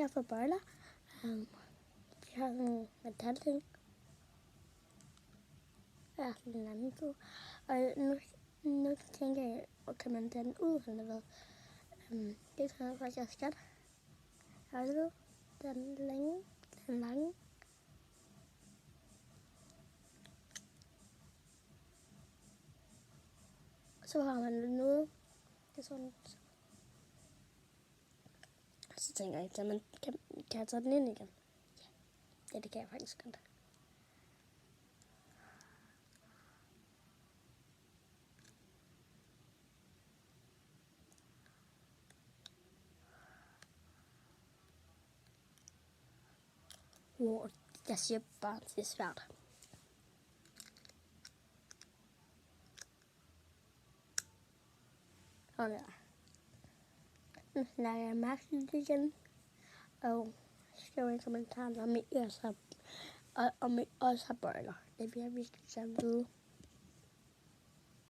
har fået bøjler. De har sådan nogle metalting. Ja, sådan en anden på. Og nu tænker jeg, kan man tage den ud, eller hvad? Det kan jeg faktisk også godt. Altså, den lange. Så har man den ude. Det er sådan. Så tænker jeg, at man kan jeg tage den ind igen? Ja, det kan jeg faktisk godt. Wow, jeg siger bare, det er svært. Og der. Nu snakker jeg mærkeligt igen. Og skriv i kommentaren, om I også har bøjler. Det bliver virkelig så at vide.